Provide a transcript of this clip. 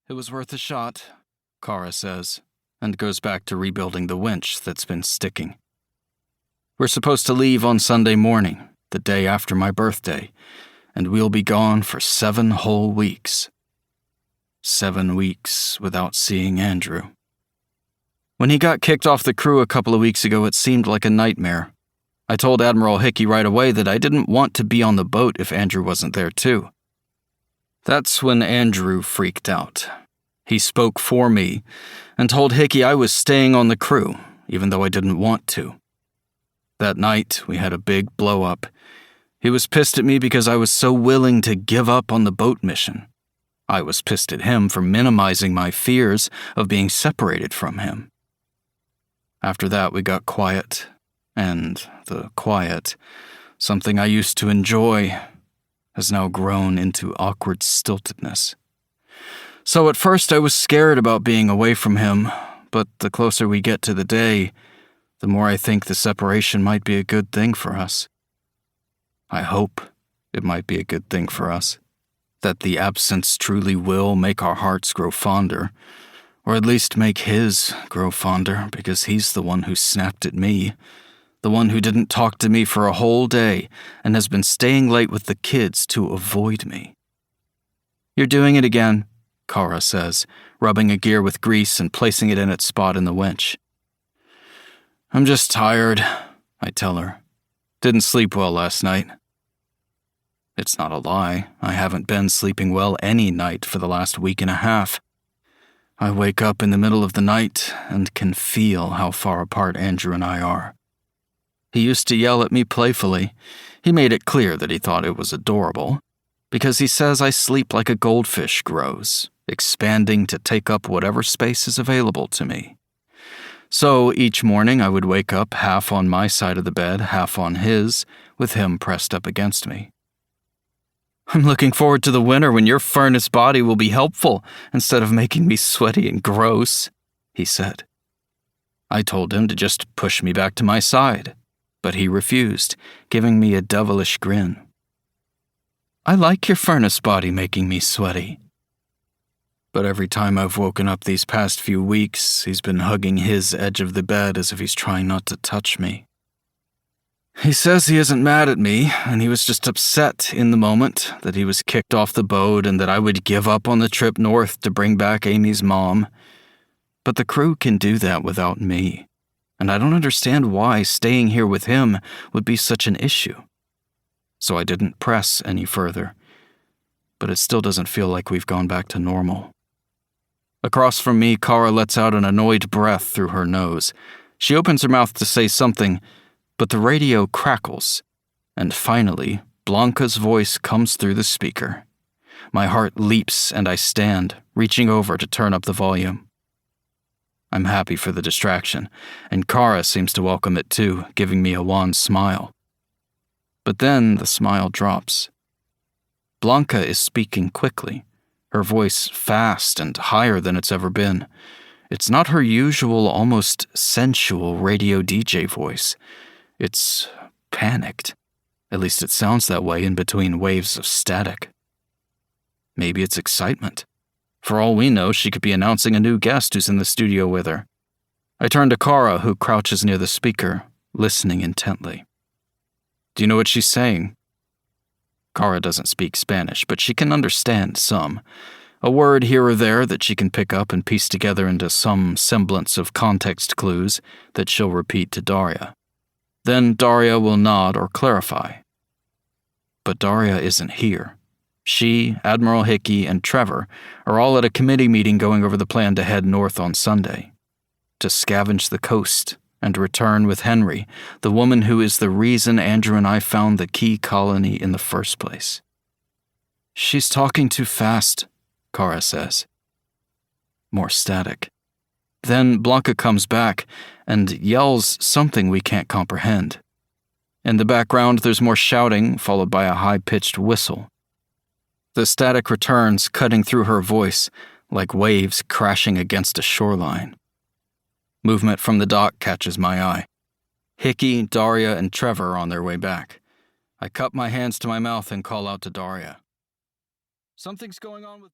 It was worth a shot, Kara says, and goes back to rebuilding the winch that's been sticking. We're supposed to leave on Sunday morning, the day after my birthday, and we'll be gone for 7 whole weeks. 7 weeks without seeing Andrew. When he got kicked off the crew a couple of weeks ago, it seemed like a nightmare. I told Admiral Hickey right away that I didn't want to be on the boat if Andrew wasn't there too. That's when Andrew freaked out. He spoke for me and told Hickey I was staying on the crew, even though I didn't want to. That night, we had a big blow-up. He was pissed at me because I was so willing to give up on the boat mission. I was pissed at him for minimizing my fears of being separated from him. After that, we got quiet, and the quiet, something I used to enjoy, has now grown into awkward stiltedness. So at first I was scared about being away from him, but the closer we get to the day, the more I think the separation might be a good thing for us. I hope it might be a good thing for us, that the absence truly will make our hearts grow fonder, or at least make his grow fonder, because he's the one who snapped at me, the one who didn't talk to me for a whole day and has been staying late with the kids to avoid me. You're doing it again, Kara says, rubbing a gear with grease and placing it in its spot in the winch. I'm just tired, I tell her. Didn't sleep well last night. It's not a lie. I haven't been sleeping well any night for the last week and a half. I wake up in the middle of the night and can feel how far apart Andrew and I are. He used to yell at me playfully. He made it clear that he thought it was adorable, because he says I sleep like a goldfish grows, expanding to take up whatever space is available to me. So each morning I would wake up half on my side of the bed, half on his, with him pressed up against me. I'm looking forward to the winter when your furnace body will be helpful instead of making me sweaty and gross, he said. I told him to just push me back to my side, but he refused, giving me a devilish grin. I like your furnace body making me sweaty. But every time I've woken up these past few weeks, he's been hugging his edge of the bed as if he's trying not to touch me. He says he isn't mad at me, and he was just upset in the moment that he was kicked off the boat and that I would give up on the trip north to bring back Amy's mom. But the crew can do that without me, and I don't understand why staying here with him would be such an issue. So I didn't press any further, but it still doesn't feel like we've gone back to normal. Across from me, Kara lets out an annoyed breath through her nose. She opens her mouth to say something, but the radio crackles, and finally, Blanca's voice comes through the speaker. My heart leaps and I stand, reaching over to turn up the volume. I'm happy for the distraction, and Kara seems to welcome it too, giving me a wan smile. But then the smile drops. Blanca is speaking quickly, her voice fast and higher than it's ever been. It's not her usual, almost sensual radio DJ voice. It's panicked. At least it sounds that way in between waves of static. Maybe it's excitement. For all we know, she could be announcing a new guest who's in the studio with her. I turn to Kara, who crouches near the speaker, listening intently. Do you know what she's saying? Kara doesn't speak Spanish, but she can understand some. A word here or there that she can pick up and piece together into some semblance of context clues that she'll repeat to Daria. Then Daria will nod or clarify. But Daria isn't here. She, Admiral Hickey, and Trevor are all at a committee meeting going over the plan to head north on Sunday, to scavenge the coast and return with Henry, the woman who is the reason Andrew and I found the key colony in the first place. She's talking too fast, Kara says. More static. Then Blanca comes back and yells something we can't comprehend. In the background, there's more shouting, followed by a high-pitched whistle. The static returns, cutting through her voice, like waves crashing against a shoreline. Movement from the dock catches my eye. Hickey, Daria, and Trevor are on their way back. I cup my hands to my mouth and call out to Daria. Something's going on with...